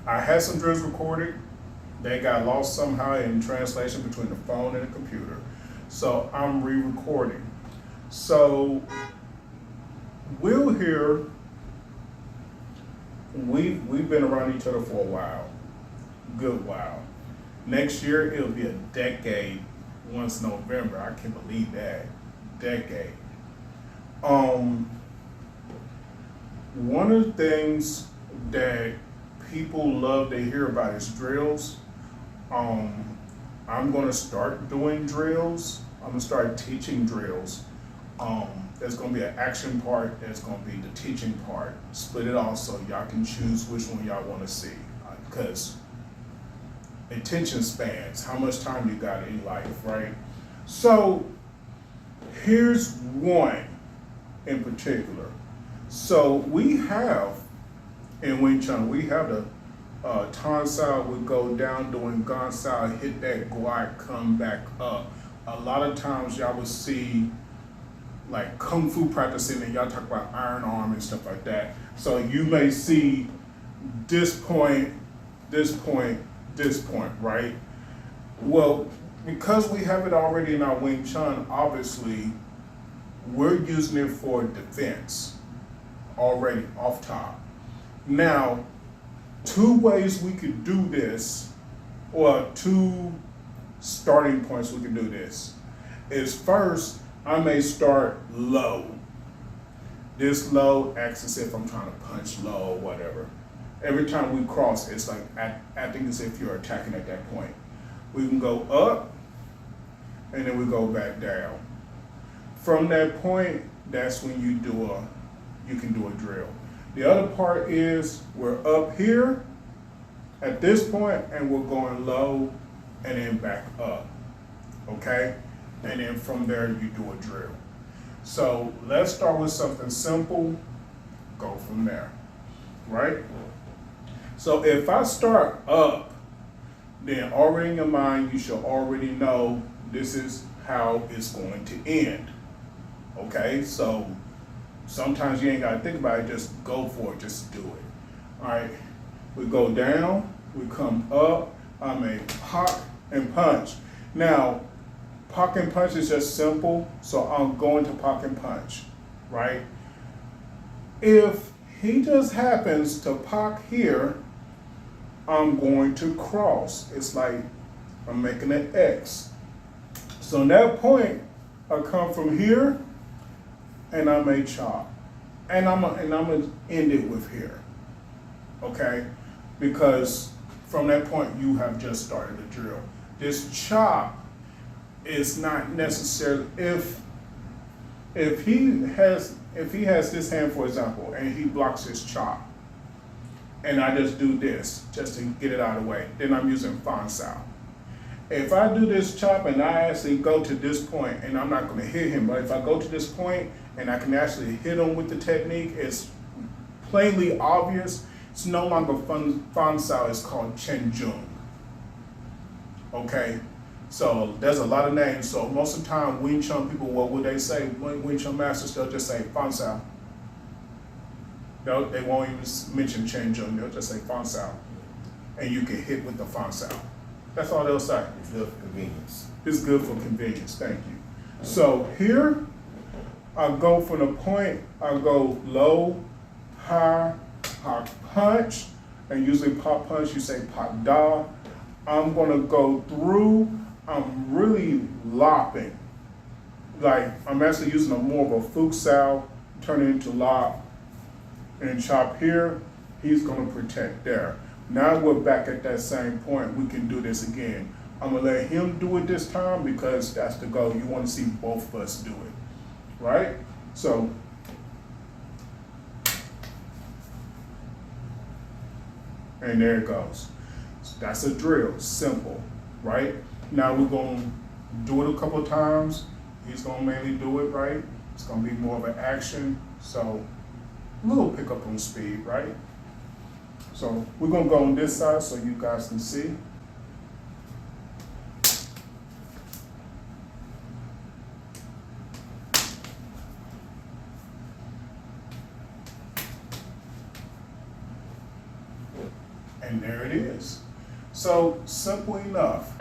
I had some drills recorded. They got lost somehow in translation between the phone and the computer. So I'm re-recording. So Will here, we've been around each other for a while, good while. Next year it'll be a decade once November. I can't believe that, decade. One of the things that people love to hear about is drills. I'm gonna start doing drills. I'm gonna start teaching drills. There's gonna be an action part, there's gonna be the teaching part. Split it off so y'all can choose which one y'all wanna see. Because attention spans, how much time you got in life, right? So here's one in particular. So we have, in Wing Chun, we have the Tan Sao would go down doing Gan Sao, hit that glide, come back up. A lot of times y'all would see like Kung Fu practicing and y'all talk about iron arm and stuff like that. So you may see this point, this point, this point, right? Well, because we have it already in our Wing Chun, obviously, we're using it for defense already off top. Now, two ways we could do this, or two starting points we can do this, is first, I may start low. This low acts as if I'm trying to punch low or whatever. Every time we cross, it's like acting as if you're attacking at that point. We can go up, and then we go back down. From that point, that's when you can do a drill. The other part is we're up here at this point, and we're going low and then back up, okay? And then from there, you do a drill. So let's start with something simple, go from there, right? So if I start up, then already in your mind, you should already know this is how it's going to end, okay? So sometimes you ain't gotta think about it, just go for it, just do it. All right, we go down, we come up, I may pop and punch. Now, pop and punch is just simple, so I'm going to pop and punch, right? If he just happens to pop here, I'm going to cross. It's like I'm making an X. So in that point, I come from here, and I may chop. And I'm gonna end it with here, okay? Because from that point, you have just started the drill. This chop is not necessarily, if he has this hand, for example, and he blocks his chop, and I just do this, just to get it out of the way, then I'm using Fan Sao. If I do this chop and I actually go to this point, and I'm not gonna hit him, but if I go to this point and I can actually hit him with the technique, it's plainly obvious. It's no longer Fan Sao, it's called Chen Jung. Okay, so there's a lot of names. So most of the time, Wing Chun people, what would they say? Wing Chun masters, they'll just say Fan Sao. They won't even mention Chen Jung, they'll just say Fan Sao. And you can hit with the Fan Sao. That's all they'll say. It's good for convenience. It's good for convenience, thank you. So here, I go from the point, I go low, high, pop punch, and usually pop punch, you say pop da. I'm gonna go through, I'm really lopping. Like, I'm actually using more of a Fuq Sao, turn it into lop, and chop here, he's gonna protect there. Now we're back at that same point, we can do this again. I'm gonna let him do it this time because that's the goal. You wanna see both of us do it, right? So, and there it goes. That's a drill, simple, right? Now we're gonna do it a couple of times. He's gonna mainly do it, right? It's gonna be more of an action, so a little pickup on speed, right? So we're gonna go on this side so you guys can see. And there it is. So simple enough.